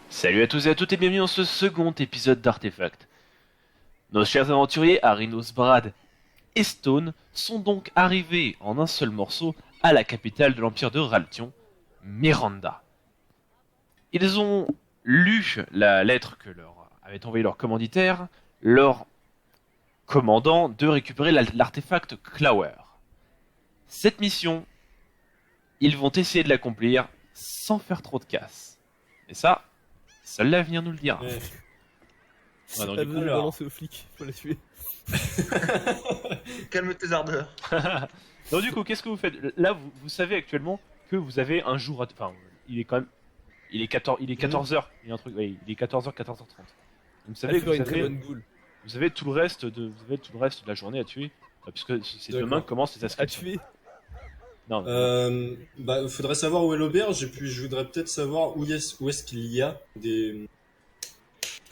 Salut à tous et à toutes et bienvenue dans ce second épisode d'Artefact. Nos chers aventuriers Arinos, Brad et Stone sont donc arrivés en un seul morceau à la capitale de l'Empire de Raltion, Miranda. Ils ont lu la lettre que leur avait envoyé leur commanditaire, leur commandant de récupérer l'artefact Clower. Cette mission, ils vont essayer de l'accomplir sans faire trop de casse. Et ça, seul l'avenir nous le dira. Ouais. Ouais, donc, Elle du veut coup, le balancer aux flics, faut la tuer. Calme tes ardeurs. donc du coup, qu'est-ce que vous faites? Là, vous savez actuellement que vous avez un jour... Enfin, il est quand même... Il est 14h. Il y a un truc... Oui, il est 14h, 14h30. Donc vous savez Elle que fait vous une très avez, bonne boule. vous avez tout le reste de la journée à tuer. Puisque c'est D'accord. demain que commencent les À inscriptions. tuer. Non, Faudrait savoir où est l'auberge, et puis je voudrais peut-être savoir où est-ce qu'il y a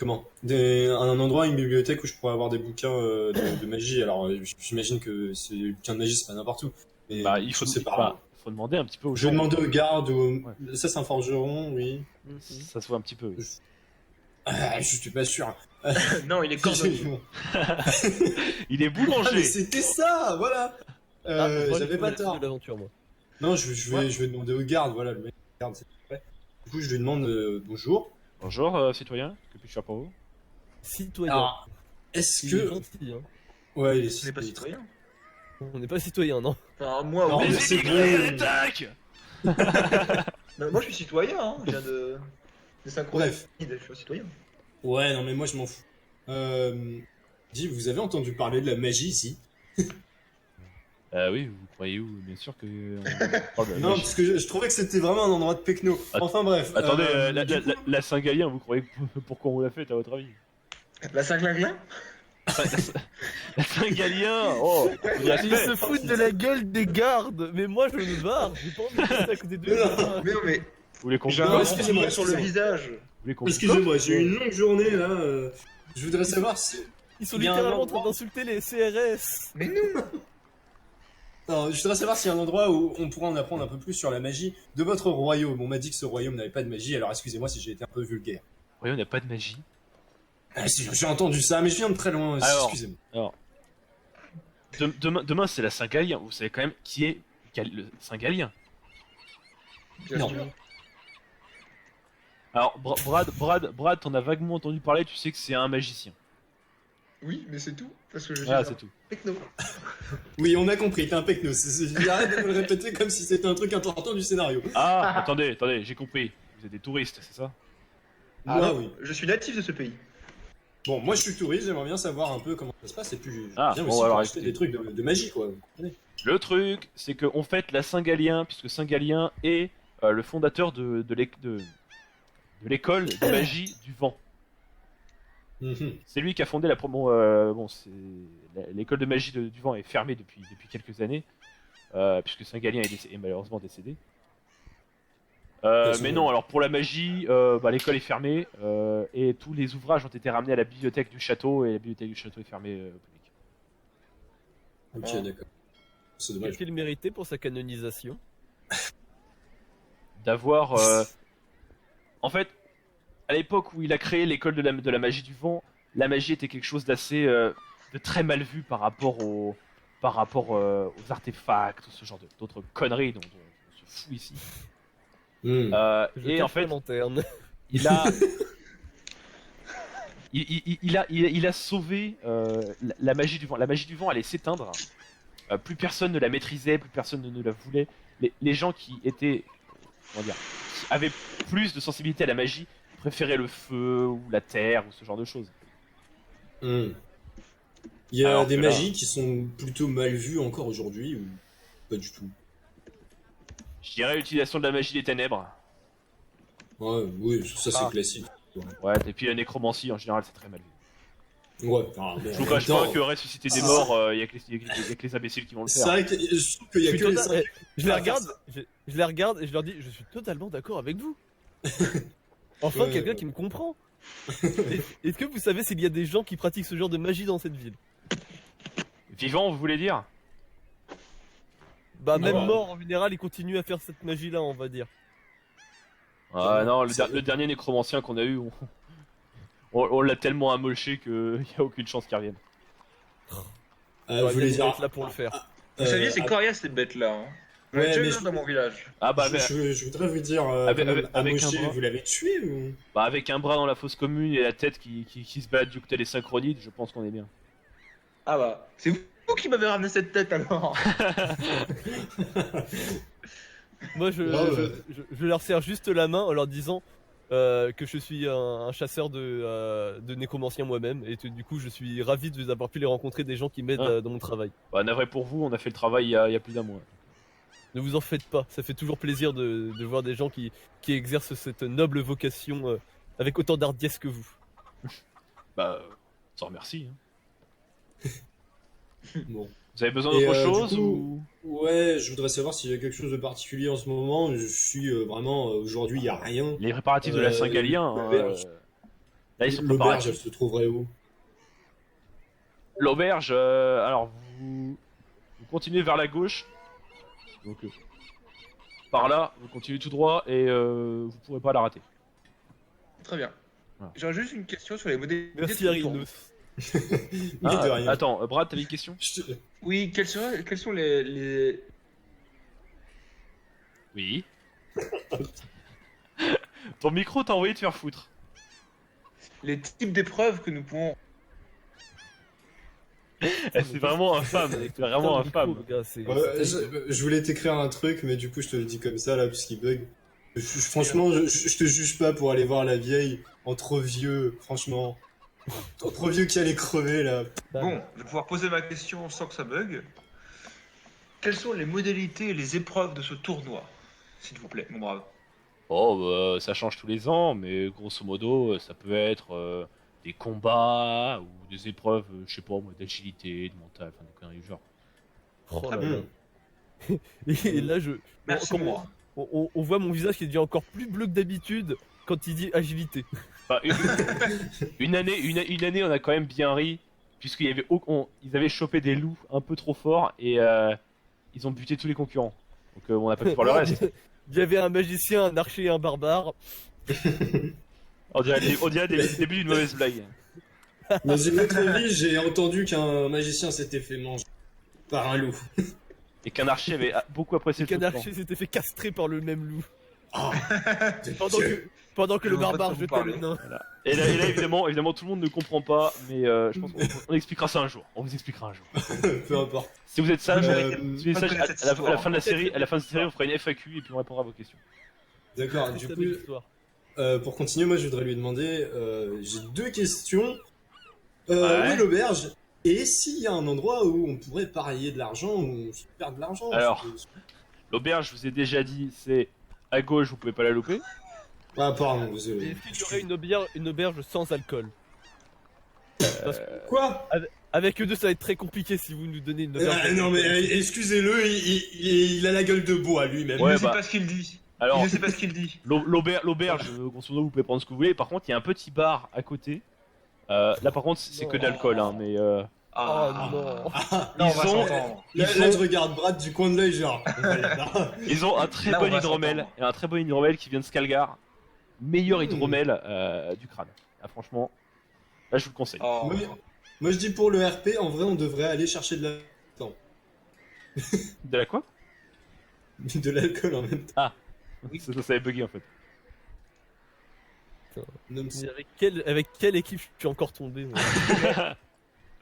un endroit, une bibliothèque où je pourrais avoir des bouquins de magie. Alors j'imagine que c'est des bouquins de magie, c'est pas n'importe où. Mais il faut, je sais pas. faut demander un petit peu aux Je gens. vais demander aux gardes, Ouais. ça c'est un forgeron, oui. Ça se voit un petit peu, oui. Ah, je suis pas sûr. Non, il est cordonnier. Il est Ah, mais boulanger. c'était ça, voilà. Moi, J'avais je pas fais tort. de l'aventure, moi. Non, je vais demander aux gardes, voilà, le mec garde, c'est vrai. Du coup, je lui demande bonjour. Bonjour, citoyen. Que puis-je faire pour vous? Citoyen. Alors, est-ce Il est que... gentil, hein. Ouais, il est... Ce n'est pas citoyen. On n'est pas citoyen, non. Enfin, moi, Non, oui. mais Les c'est immigrés bon. à l'attaque. Mais moi, je suis citoyen. Hein. Je viens de synchroniser. Bref. Je suis un citoyen. Ouais, non, mais moi, je m'en fous. Dis, vous avez entendu parler de la magie ici? Oui, vous croyez où? Bien sûr que... on parle de la Non, magie. parce que je trouvais que c'était vraiment un endroit de pecno. Enfin, bref. Attendez, du coup- la Saint-Galien, vous croyez pourquoi on l'a fait, à votre avis? La Saint-Glingling. La Saint-Galien, oh, Ils se foutent de la gueule des gardes, mais moi je me barre, j'ai pas envie de rester à côté d'eux. Mais non, mais Vous voulez qu'on j'ai un Non, grand excusez-moi, sourire sur le excusez-moi. visage. Vous voulez qu'on Excusez-moi, j'ai eu une longue journée, là. Je voudrais savoir si... Ils sont Il y a un littéralement en train endroit- d'insulter les CRS. Mais non. Non, je voudrais savoir s'il y a un endroit où on pourra en apprendre un peu plus sur la magie de votre royaume. On m'a dit que ce royaume n'avait pas de magie, alors excusez-moi si j'ai été un peu vulgaire. Oui, on n'a pas de magie. Ah, si, j'ai entendu ça, mais je viens de très loin, Alors, excusez-moi. Demain, c'est la Saint-Galien. Vous savez quand même qui est le Saint-Galien. Bien Non. sûr. Alors, Brad, t'en as vaguement entendu parler, tu sais que c'est un magicien. Oui, mais c'est tout. Parce que je suis Ah, un c'est tout. techno. Oui, on a compris, t'es un pecno. Arrête de me le répéter comme si c'était un truc important du scénario. Ah, attendez, j'ai compris. Vous êtes des touristes, c'est ça? Ah Moi, non, oui. je suis natif de ce pays. Bon, moi je suis touriste, j'aimerais bien savoir un peu comment ça se passe, et puis je Ah, viens bon, aussi pour alors, acheter écoutez. des trucs de magie, quoi. Vous comprenez? Le truc, c'est qu'on fête la Saint-Galien, puisque Saint-Galien est le fondateur de l'école de magie du vent. Mhm. C'est lui qui a fondé l'école de magie du vent est fermée depuis quelques années, puisque Saint-Galien est malheureusement décédé. Mais non, alors pour la magie, l'école est fermée et tous les ouvrages ont été ramenés à la bibliothèque du château et la bibliothèque du château est fermée au public. Ok, Ah. d'accord. C'est Qu'est-ce dommage. qu'il méritait pour sa canonisation? D'avoir, en fait, à l'époque où il a créé l'école de la magie du vent, la magie était quelque chose d'assez, de très mal vu par rapport aux artefacts, ce genre d'autres conneries dont on se fout ici. Hmm. Je Et cache en fait, ma lanterne. il a il a sauvé la magie du vent. La magie du vent allait s'éteindre. Plus personne ne la maîtrisait, plus personne ne la voulait. Les gens qui étaient, comment dire, qui avaient plus de sensibilité à la magie préféraient le feu ou la terre ou ce genre de choses. Hmm. Il y a Alors des que là- magies qui sont plutôt mal vues encore aujourd'hui ou pas du tout? Je dirais l'utilisation de la magie des ténèbres. Ouais, oui, ça c'est Ah. classique. Ouais, et puis la nécromancie en général c'est très mal vu. Ouais, enfin, bon, Je en vous même cache temps, pas que ressusciter des Ah. morts, y a que les imbéciles qui vont le c'est faire. vrai que je trouve qu'il y a Je que suis les tota- cinq. je les à regarde, faire je les regarde et je leur dis, je suis totalement d'accord avec vous. Enfin, Ouais, quelqu'un ouais. qui me comprend. Est-ce que vous savez s'il y a des gens qui pratiquent ce genre de magie dans cette ville? Vivant, vous voulez dire? Bah, même ouais. mort en général, ils continuent à faire cette magie-là, on va dire. Ah non, Ça- le dernier nécromancien qu'on a eu, on l'a tellement amoché qu'il y a aucune chance qu'il revienne. Ah, J'aurais vous voulez bien aimé dire. être là pour le faire. Vous saviez, c'est ah, coriace ces bêtes-là. Hein. J'en ai Ouais, déjà mais eu je- un dans mon village. Ah bah, je voudrais vous dire, Avec- quand même, avec un Amoché, bras. vous l'avez tué ou? bah, avec un bras dans la fosse commune et la tête qui se balade du côté des synchronides, je pense qu'on est bien. Ah bah, c'est vous qui m'avez ramené cette tête alors. Moi, Ouais. je leur serre juste la main en leur disant que je suis un chasseur de nécromanciens moi-même et que du coup, je suis ravi d'avoir pu les rencontrer, des gens qui m'aident Ah. dans mon travail. Bah, navré pour vous, on a fait le travail il y a plus d'un mois. Ne vous en faites pas, ça fait toujours plaisir de voir des gens qui exercent cette noble vocation avec autant d'hardiesse que vous. Bah, sans remercie. Hein. Bon. Vous avez besoin Et, d'autre du chose coup- ou... Ouais, je voudrais savoir s'il y a quelque chose de particulier en ce moment. Je suis vraiment aujourd'hui, il y a rien. Les préparatifs de la Saint-Galien, hein, l'auberge. là ils sont L'auberge, préparatifs. elle se trouverait où? L'auberge, alors vous continuez vers la gauche. Donc par là, vous continuez tout droit et vous pourrez pas la rater. Très bien. Voilà. J'aurais juste une question sur les modalités. Merci de ce tour. Arinos. Mais de rien. Attends, Brad, t'avais une question? Oui, quels sont les... Oui. Ton micro t'a envoyé te faire foutre. les types d'épreuves que nous pouvons... C'est vraiment infâme, c'est vraiment infâme. Ouais, je voulais t'écrire un truc, mais du coup, je te le dis comme ça, là, puisqu'il bug. Franchement, je te juge pas pour aller voir la vieille en trop vieux, franchement. En trop vieux qui allait crever, là. Bon, je vais pouvoir poser ma question sans que ça bug. Quelles sont les modalités et les épreuves de ce tournoi, s'il vous plaît, mon brave? Oh, bah, ça change tous les ans, mais grosso modo, ça peut être des combats ou des épreuves, je sais pas moi, d'agilité, de mental, enfin des conneries du genre. Oh là Mmh. là. Et là, Merci, comment- moi. on voit mon visage qui devient encore plus bleu que d'habitude quand il dit agilité. Enfin, une année, on a quand même bien ri, puisqu'il y avait, ils avaient chopé des loups un peu trop forts et ils ont buté tous les concurrents. Donc on n'a pas pu voir le reste. Il y avait un magicien, un archer et un barbare. On dirait des débuts d'une mauvaise blague. Dans une autre vie, j'ai entendu qu'un magicien s'était fait manger par un loup. Et qu'un archer avait beaucoup apprécié Qu'un le truc. archer s'était fait castrer par le même loup. Ah, Pendant que Je le vois pas de barbare quoi vous jetait parlez. le nain. Et là, évidemment, tout le monde ne comprend pas, mais je pense qu'on expliquera ça un jour. On vous expliquera un jour. peu importe. Si vous êtes sage, Euh, si vous êtes sage, connaître cette à la histoire. fin de la série, on fera une FAQ et puis on répondra à vos questions. D'accord, C'est du ça, coup, belle histoire. pour continuer, moi je voudrais lui demander, j'ai deux questions. Ouais. Où est l'auberge? Et s'il y a un endroit où on pourrait parier de l'argent, où on se perd de l'argent? Alors. L'auberge, je vous ai déjà dit, c'est à gauche, vous pouvez pas la louper. Ah, pardon, Et désolé. est-ce qu'il y aurait une auberge sans alcool? Parce que Quoi? avec eux deux, ça va être très compliqué si vous nous donnez une auberge. Non mais excusez-le, il a la gueule de bois lui-même. Ouais, Il ne sait bah. pas ce qu'il dit. Alors, Il ne sait pas ce qu'il dit. l'auberge, grosso modo, vous pouvez prendre ce que vous voulez. Par contre, il y a un petit bar à côté. Là, par contre, c'est que de l'alcool, hein, mais Oh Ah, non. non, on Ils va ont- s'entendre. Là, je regarde Brad du coin de l'œil, genre. ils ont un très Là, on bon va hydromel, s'entendre. et un très bon hydromel qui vient de Skalgar. Meilleur hydromel du crâne. Ah, franchement, là, je vous le conseille. Oh. Moi je dis pour le RP, en vrai, on devrait aller chercher de De la quoi? de l'alcool en même temps. Ça avait bugué en fait. Non, mais Mais avec quelle équipe je suis encore tombé moi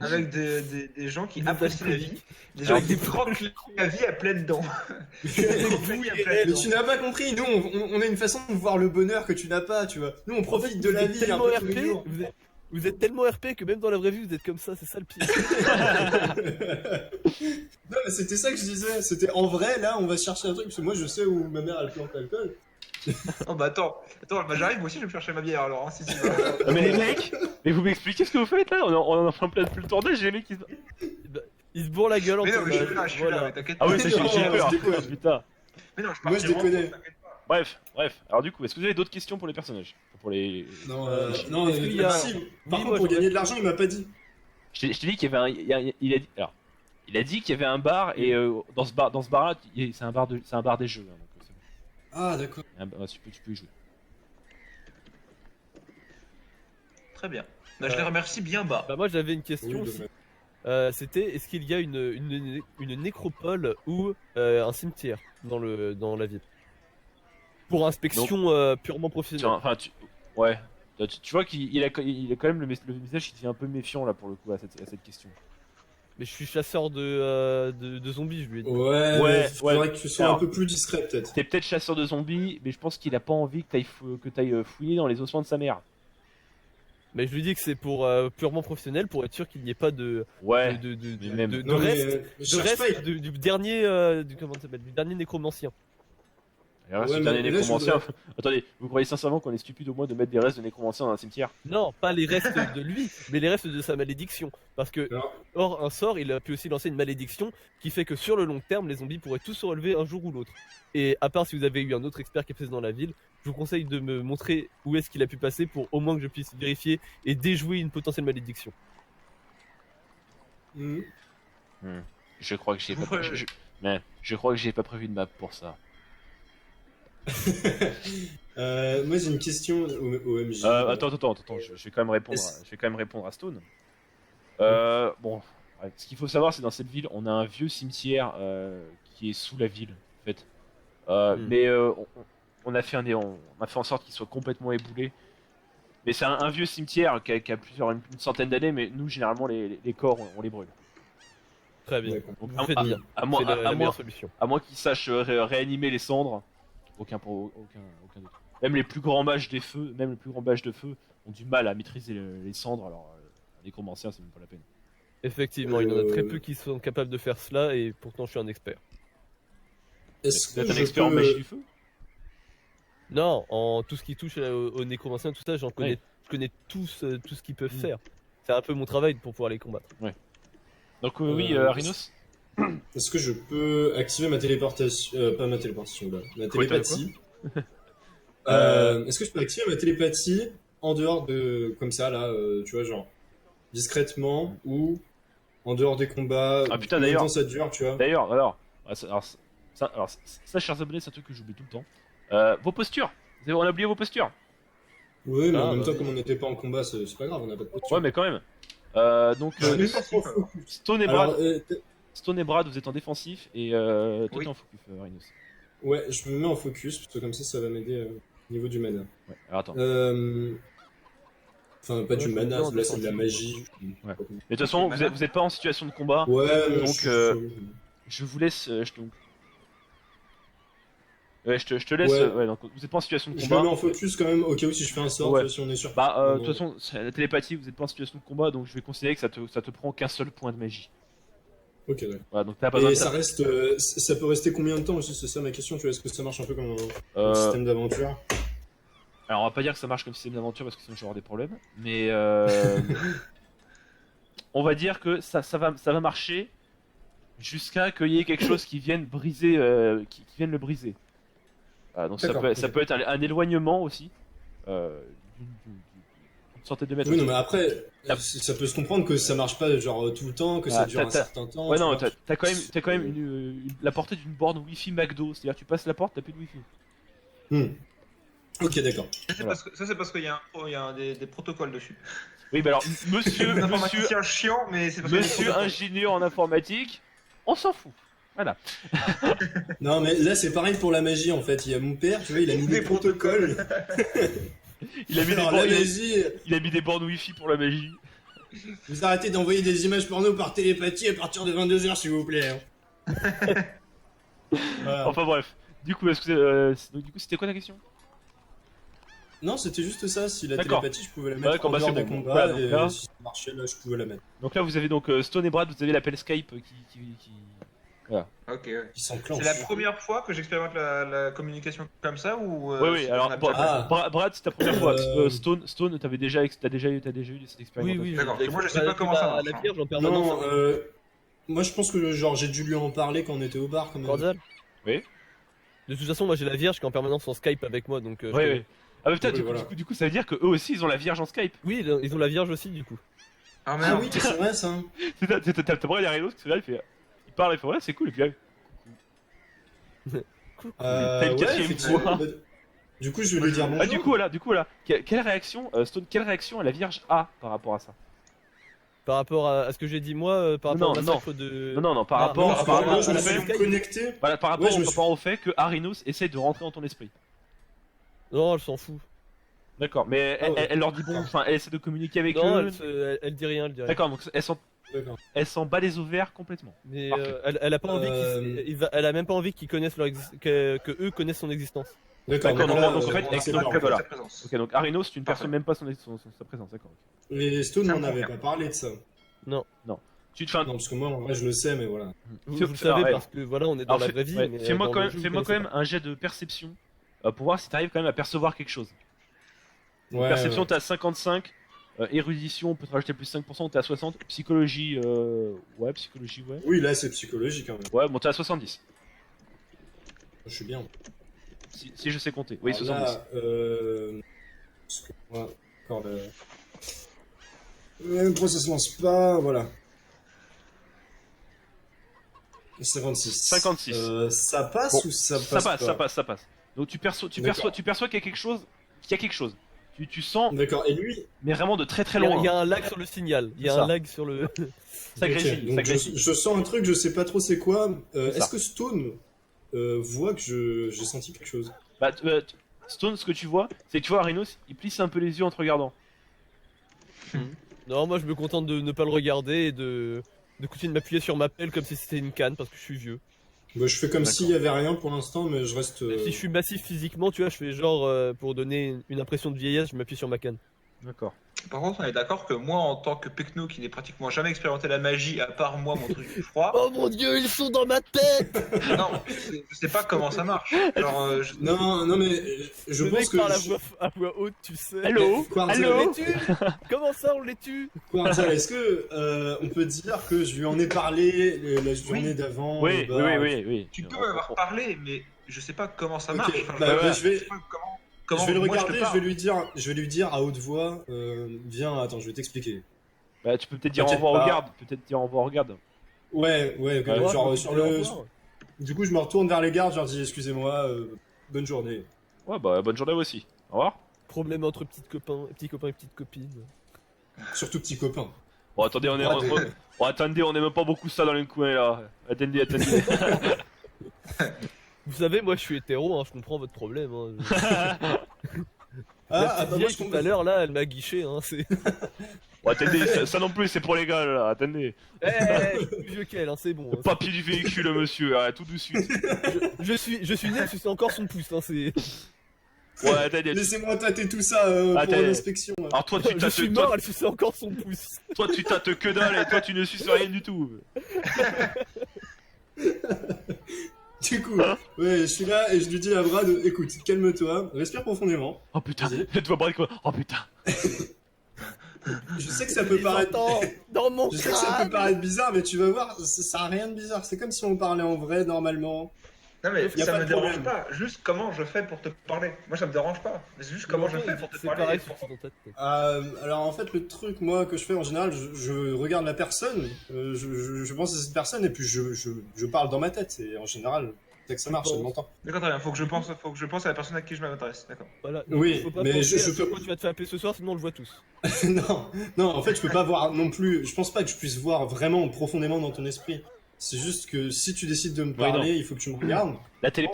Avec des gens qui Des apprécient la alcooliques. vie. Des gens qui croquent la vie à pleines dents. Mais tu n'as pas compris, nous on a une façon de voir le bonheur que tu n'as pas, tu vois. Nous on profite de la vie un tellement peu tous RP, les jours. Vous êtes tellement RP que même dans la vraie vie vous êtes comme ça, c'est ça le pire. Non, mais c'était ça que je disais. C'était en vrai, là, on va chercher un truc, parce que moi, je sais où ma mère, elle plante l'alcool. Oh bah attends, bah j'arrive, moi aussi je vais me chercher ma bière alors, hein, si. Ah, mais les mecs, mais vous m'expliquez ce que vous faites là? On est en train de plus le tournage, j'ai les mecs qui se... Il se bourre la gueule en Mais non, mais je tournage, suis là, voilà. mais t'inquiète Ah pas. oui, ça j'ai Non, peur. je déconne. Putain. Mais non, je Moi, je déconnais. t'inquiète pas. Bref. Alors du coup, est-ce que vous avez d'autres questions pour les personnages? Pour les... Non, est-ce non, qu'il y a- si. Par Oui, contre, moi, pour je- gagner de l'argent, il m'a pas dit. Je t'ai dit qu'il y avait un... il a dit qu'il y avait un bar et dans ce bar là, c'est un bar des jeux. Hein, donc, c'est bon. Ah, d'accord. Tu peux y jouer. Très bien. Bah, je les remercie bien bas. Bah moi j'avais une Oui, question aussi. dommage. C'était est-ce qu'il y a une nécropole ou un cimetière dans la ville pour inspection purement professionnelle. Enfin, ouais. Tu vois qu'il a quand même le message qui devient un peu méfiant là pour le coup à cette question. Mais je suis chasseur de zombies, je lui ai dit. Ouais, Ouais, il faudrait ouais. que tu sois Alors- un peu plus discret, peut-être. T'es peut-être chasseur de zombies, mais je pense qu'il a pas envie que t'ailles fouiller dans les ossements de sa mère. Mais je lui dis que c'est pour purement professionnel pour être sûr qu'il n'y ait pas de Ouais. de, de, mais de- même- de- de Non, mais reste, je de cherche reste pas. du dernier comment ça s'appelle, du dernier nécromancien. Et là, Ouais, ce mais dernier là, je nécromancien. Attendez, vous croyez sincèrement qu'on est stupide au moins de mettre des restes de nécromancien dans un cimetière? Non, pas les restes de lui, mais les restes de sa malédiction. Parce que Alors- hors un sort, il a pu aussi lancer une malédiction qui fait que sur le long terme, les zombies pourraient tous se relever un jour ou l'autre. Et à part si vous avez eu un autre expert qui est passé dans la ville, je vous conseille de me montrer où est-ce qu'il a pu passer pour au moins que je puisse vérifier et déjouer une potentielle malédiction. Mhm. Je crois que j'ai Vous pas. ferez- Je crois que j'ai pas prévu de map pour ça. Moi, j'ai une question au MJ. Attends, je vais quand même répondre. Je vais quand même répondre à Stone. Bon, ouais, ce qu'il faut savoir, c'est dans cette ville, on a un vieux cimetière qui est sous la ville, en fait. Mais on a fait on a fait en sorte qu'il soit complètement éboulé. Mais c'est un vieux cimetière qui a une centaine d'années, mais nous, généralement, les corps, on les brûle. Très bien. D'accord. Donc, Vous faites bien. à moins, C'est la à moins, meilleure solution. à moins qu'ils sachent réanimer les cendres, aucun d'autre. Même les plus grands mages des feux, même les plus grands mages de feu ont du mal à maîtriser les cendres, alors un nécromancien, c'est même pas la peine. Effectivement, il y en a très peu qui sont capables de faire cela et pourtant je suis un expert. Est-ce Vous que êtes un je expert en peux- magie du feu? Non, en tout ce qui touche aux nécromanciens, tout ça, Ouais. je connais tout ce qu'ils peuvent Mm. faire. C'est un peu mon travail pour pouvoir les combattre. Donc oui, Euh, Arinos. Est-ce que je peux activer ma téléportation, pas ma téléportation, là, ma télépathie. Est-ce que je peux activer ma télépathie en dehors de, comme ça, là, tu vois, genre, discrètement, ou en dehors des combats, Ah, putain, combien de d'ailleurs. temps ça dure, tu vois. D'ailleurs, ça, chers abonnés, c'est un truc que j'oublie tout le temps. Vos postures. On a oublié vos postures. Oui, mais Ah, en même bah temps, oui. comme on n'était pas en combat, c'est pas grave, on n'a pas de posture. Ouais, mais quand même. Donc Je suis pas défensif, trop focus. Stone et Brad, Alors, Stone et Brad, vous êtes en défensif et toi Oui. t'es en focus, Arinos. ouais, je me mets en focus, parce que comme ça va m'aider au niveau du mana. Ouais. Alors attends. Enfin, pas Ouais, du je mana, me mets en là c'est de la défensive. magie. Ouais. Mais de toute façon, vous êtes pas en situation de combat. Ouais, Donc, je- Je vous laisse. Ouais, je te laisse. Ouais. Ouais, donc vous êtes pas en situation de Je me combat. mets en focus quand même, au cas où si je fais un sort, Ouais. tu vois, si on est sûr. Bah, de Non. toute façon, la télépathie, vous êtes pas en situation de combat, donc je vais considérer que ça te prend qu'un seul point de magie. Ok, d'accord. Voilà, donc t'as pas besoin Et de ça reste, ça peut rester combien de temps aussi? C'est ça ma question, tu vois, est-ce que ça marche un peu comme un Euh, système d'aventure? Alors, on va pas dire que ça marche comme système d'aventure parce que sinon je vais avoir des problèmes, mais on va dire que ça va marcher jusqu'à qu'il y ait quelque chose qui vienne briser, qui vienne le briser. Donc ça D'accord, ça ok. peut être un éloignement aussi, d'une centaine de mètres. Oui, non, mais après, Ah. ça peut se comprendre que ça marche pas genre tout le temps, que ça Ah, dure un t'as- certain temps. Ouais, tu non, vois. t'as quand même la portée d'une borne Wi-Fi McDo, c'est-à-dire tu passes la porte, t'as plus de Wi-Fi. Hmm. Ok, d'accord. Ça, c'est parce qu'il y a des protocoles dessus. Oui, bah alors, monsieur, Un informaticien chiant, mais c'est parce qu'il y a des monsieur protocoles. ingénieur en informatique, on s'en fout. Voilà. Non, mais là c'est pareil pour la magie en fait. Il y a mon père, tu vois, il a mis des Des protocoles. Il a mis des Alors, la bornes, magie, il a mis des bornes Wi-Fi pour la magie. vous arrêtez d'envoyer des images porno par télépathie à partir de 22h s'il vous plaît. hein. Voilà. Enfin bref. Du coup, donc, du coup, c'était quoi ta question? Non, c'était juste ça. Si la D'accord. télépathie, je pouvais la mettre D'accord, en bah, dehors c'est des bon. combats, Voilà, donc et là- si ça marchait, là, je pouvais la mettre. Donc là, vous avez donc Stone et Brad, vous avez l'appel Skype qui... Ok, ouais. Ils s'enclenchent. C'est la première fois que j'expérimente la communication comme ça ou Oui, c'est- alors on a déjà Ah. Brad, c'est ta première fois. Euh, Stone, t'as déjà eu cette expérience. Oui. D'accord, parce que moi, je sais Bah, pas comment ça marche, La hein. Vierge en permanence. Non, moi je pense que genre j'ai dû lui en parler quand on était au bar quand même. Cordial. Oui. De toute façon, moi j'ai la Vierge qui est en permanence en Skype avec moi, donc. Oui, oui. Ah, mais putain, Oui, voilà. du coup, ça veut dire que eux aussi, ils ont la Vierge en Skype. Oui, ils ont la Vierge aussi, du coup. Ah Ah merde. oui, c'est vrai ça. T'as Brad et Rhino qui sont là, il parle, il fait ouais, c'est cool, et puis T'as une quatrième effectivement, fois. bah, du coup, je vais lui dire bonjour. du coup, là, quelle réaction, Stone, quelle réaction la Vierge a par rapport à ça? Par rapport à ce que j'ai dit moi, par rapport au massacre de. Non, par Ah, rapport, non, Par par rapport, rapport je au me fait, suis connecté. voilà, par rapport, Ouais, je me par rapport au fait que Arinos essaye de rentrer dans ton esprit. Non, elle s'en fout. D'accord, mais Ah ouais. elle leur dit bon, enfin, elle essaie de communiquer avec Non, eux. elle dit rien, elle dit rien. D'accord, donc D'accord. elle s'en bat les ovaires complètement. Mais Parfait. elle a pas envie elle a même pas envie qu'ils connaissent que eux connaissent son existence. D'accord, D'accord, donc donc, là, en fait, c'est excellent, bon. voilà. Sa présence. Ok, donc Arinos, tu ne Parfait. perçois même pas sa présence, d'accord. Ok. Et Stone Ça n'en me avait convient. pas parlé de ça. Tu te fais un... Non, parce que moi, en vrai, je le sais, mais voilà. Vous, Fais- vous le savez ouais. parce que voilà, on est dans Alors, la vraie vie. ouais, mais fais-moi dans quand le même, jeu, fais-moi vous quand connaissez même un jet de perception pour voir si t'arrives quand même à percevoir quelque chose. Ouais, Perception, ouais. t'es à 55. Érudition, on peut te rajouter plus 5%, t'es à 60. Psychologie, psychologie, ouais. Oui, là, c'est psychologique quand même. Ouais, bon, t'es à 70. Je suis bien. Si je sais compter. Oui, Alors 70. là, parce que moi, encore le process se lance pas, voilà. 56. 56. Ça passe Bon, ou ça passe ça pas passe. Donc tu perçois qu'il y D'accord. a quelque chose. Tu sens, D'accord, et lui mais vraiment de très très Il y a- loin. il y a un lag sur le signal. Il y a C'est ça. un lag sur le. Ça Ok, grésille, donc ça grésille. je sens un truc, je sais pas trop c'est quoi. C'est ça. Est-ce que Stone voit que j'ai senti quelque chose? Bah, Stone, ce que tu vois, c'est que tu vois Arinos, il plisse un peu les yeux en te regardant. Non, moi je me contente de ne pas le regarder et de continuer de m'appuyer sur ma pelle comme si c'était une canne parce que je suis vieux. Bah, je fais comme D'accord. s'il y avait rien pour l'instant, mais je reste. Même si je suis massif physiquement, tu vois, je fais genre pour donner une impression de vieillesse, je m'appuie sur ma canne. D'accord. Par contre, on est d'accord que moi, en tant que Pecno qui n'ai pratiquement jamais expérimenté la magie, à part moi, mon truc du froid, Oh mon dieu, ils sont dans ma tête. non, je sais pas comment ça marche. Genre, Non, mais je Le pense mec que. parle à voix haute, tu sais. Hello, Quarzel, allô. On les tue. Comment ça, on les tue? Quarzel, est-ce que on peut dire que je lui en ai parlé la journée d'avant Oui, au bar oui. tu peux m'avoir parlé, mais je sais pas comment ça Ok, marche. bah, ouais. je vais. sais pas comment Je vais le moi, regarder, te je parle. vais lui dire à haute voix, viens, attends, je vais t'expliquer. Bah, tu peux peut-être dire au T'inquiète revoir au pas. garde. Peut-être dire au revoir au garde. Ouais, Ouais, genre Ouais, sur au le. revoir. Du coup, je me retourne vers les gardes, je leur dis excusez-moi, bonne journée. Ouais, bah, bonne journée aussi. Au revoir. Problème entre petits copains et petites copines. Surtout petit copain. Bon, attendez, on est. Ouais, Attendez, on aime pas beaucoup ça dans le coin là. Attendez. Vous savez, moi je suis hétéro, hein, je comprends votre problème. Hein. La Ah, petite bah moi vieille je tout comprends. à l'heure là, elle m'a guiché. Hein, c'est... Bon, attendez, ça non plus, c'est pour les gars là. Attendez. je suis plus vieux qu'elle, hein, c'est bon. Le Hein, papier du véhicule, monsieur, tout de suite. je suis né, c'est encore son pouce. Hein, c'est... Ouais, attendez. Laissez-moi tâter tout ça pour Attends. l'inspection. là. Alors toi, tu Je tâtes, suis mort, elle suçait encore son pouce. toi, tu tâtes que dalle et toi, tu ne suces rien du tout. Du coup, ouais, je suis là et je lui dis à Brad, écoute, calme-toi, respire profondément. Oh putain, Vas-y. tu vois Brad quoi. Oh putain. Je sais que ça peut paraître. Attends, dans mon Je sais que ça peut crâne. paraître bizarre, mais tu vas voir, ça a rien de bizarre. C'est comme si on parlait en vrai normalement. Non, mais Y a ça pas me de dérange problème. pas. Juste comment je fais pour te parler. Moi, ça me dérange pas. Mais c'est juste comment je fais pour te C'est parler. pareil, et pour- c'est dans ta tête. Alors en fait, le truc moi que je fais en général, je regarde la personne, je pense à cette personne et puis je parle dans ma tête. Et en général, c'est que ça marche, elle m'entend. D'accord, très bien. Faut que je pense à la personne à qui je m'adresse. D'accord. Voilà. Oui, Faut pas mais penser je à peux- quoi tu vas te faire appeler ce soir, sinon on le voit tous. non, en fait, je peux pas voir non plus. Je pense pas que je puisse voir vraiment profondément dans ton esprit. C'est juste que si tu décides de me Oui, parler, il faut que tu me regardes.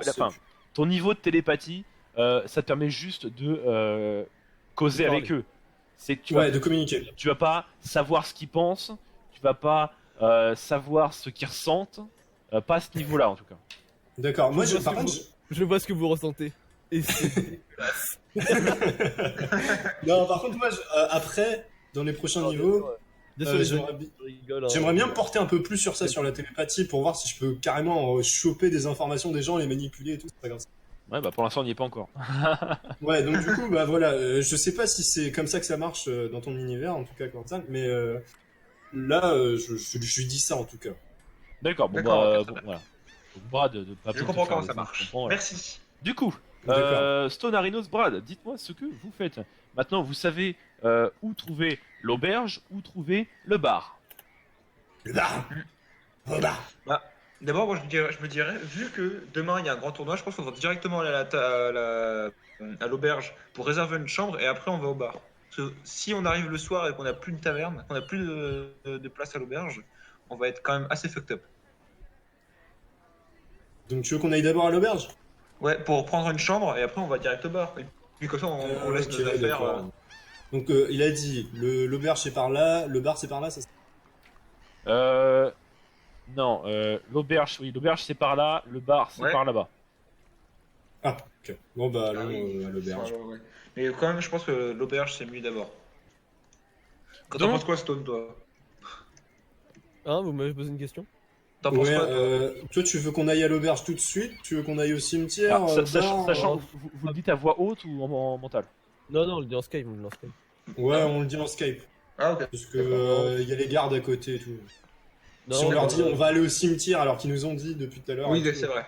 Enfin, ton niveau de télépathie, ça te permet juste de causer De avec parler. eux. C'est que Ouais, de communiquer. tu vas pas savoir ce qu'ils pensent, tu vas pas savoir ce qu'ils ressentent, pas à ce niveau-là en tout cas. D'accord. Moi, Je vois par ce que contre, Je vois ce que vous ressentez. Et c'est dégueulasse. Non, par contre, moi, après, dans les prochains niveaux, Désolé, j'aimerais je rigole. Hein. j'aimerais bien me porter un peu plus sur ça, sur la télépathie, pour voir si je peux carrément choper des informations des gens, les manipuler et tout. C'est pas grave. Ouais, bah pour l'instant, on n'y est pas encore. Ouais, donc du coup, bah voilà, je sais pas si c'est comme ça que ça marche dans ton univers, en tout cas, Quentin, mais là, je lui dis ça en tout cas. D'accord, bon, D'accord, bah, ok, très bon, bien. voilà. Donc, Brad, de pas Je te comprends faire comment le ça fou, marche. je comprends, voilà. Merci. Du coup, D'accord. Stone Arinos Brad, dites-moi ce que vous faites. Maintenant, vous savez où trouver l'auberge, où trouver le bar. Le bar. Le bar. D'abord, moi, je me dirais, vu que demain il y a un grand tournoi, je pense qu'on va directement aller à l'auberge pour réserver une chambre et après on va au bar. Parce que si on arrive le soir et qu'on n'a plus de taverne, qu'on n'a plus de place à l'auberge, on va être quand même assez fucked up. Donc tu veux qu'on aille d'abord à l'auberge? Ouais, pour prendre une chambre et après on va direct au bar. Et puis comme ça, on laisse Ok, nos affaires. d'accord. Donc il a dit, l'auberge c'est par là, le bar c'est par là, ça Non, l'auberge, oui, l'auberge c'est par là, le bar c'est Ouais. par là-bas. Ah, ok. Bon bah allons Ah oui. à l'auberge. Ouais. Mais quand même, je pense que l'auberge c'est mieux d'abord. T'en Donc- penses quoi, Stone, toi? Hein, vous m'avez posé une question? T'en penses Ouais, quoi, toi? toi tu veux qu'on aille à l'auberge tout de suite? Tu veux qu'on aille au cimetière? Alors, bar, sachant, vous le dites à voix haute ou en mental? Non, on le dit en Skype, on le dit en Skype. Ouais, on le dit en Skype. Ah, ok. Parce que il y a les gardes à côté et tout. Non, Si on leur dit euh, on va aller au cimetière alors qu'ils nous ont dit depuis tout à l'heure. Oui, et tout. c'est vrai.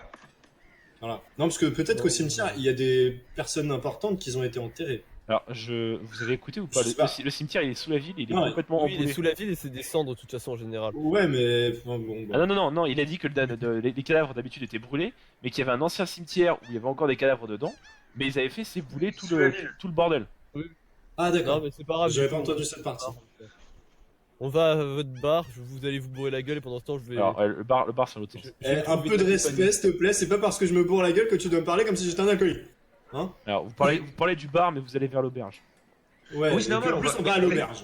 Voilà. Non, parce que peut-être Non, qu'au cimetière il y a des personnes importantes qui ont été enterrées. Alors, vous avez écouté ou pas? Je sais pas. Le cimetière il est sous la ville, il est Non, complètement oui, il est emboulé. sous la ville et c'est des cendres de toute façon en général. Ouais, mais enfin, bon. Ah non, il a dit que les cadavres d'habitude étaient brûlés, mais qu'il y avait un ancien cimetière où il y avait encore des cadavres dedans, mais ils avaient fait s'ébouler Sous la ville. tout le bordel. Ah Non, d'accord. mais c'est pas grave. J'avais du pas coup, entendu cette partie. On va à votre bar, vous allez vous bourrer la gueule et pendant ce temps je vais. Alors, le bar c'est l'autre sens. je vais Un trouver peu de ta respect, compagnie. s'il te plaît. C'est pas parce que je me bourre la gueule que tu dois me parler comme si j'étais un alcoolique. Alors, vous parlez du bar, mais vous allez vers l'auberge. Ouais. Oui, c'est et puis, normal, en on plus va- on va à l'auberge.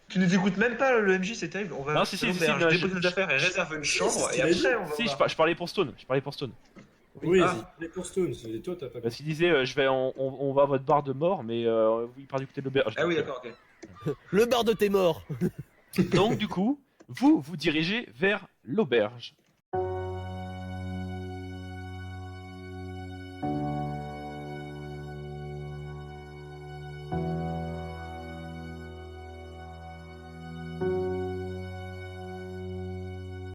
Tu nous écoutes même pas, le MJ, c'est terrible. On va Non, si, à l'auberge, non, déposer nos affaires et réserver une chambre c'est ce et qu'il a dit. après on va Si, au bar. je parlais pour Stone. Oui, Ah. c'est pour Stone. C'est toi, t'as pas. Parce qu'il disait, on va à votre bar de mort, mais il part du côté de l'auberge. Ah oui, Donc, d'accord, ok. Le bar de tes morts. Donc, du coup, vous dirigez vers l'auberge.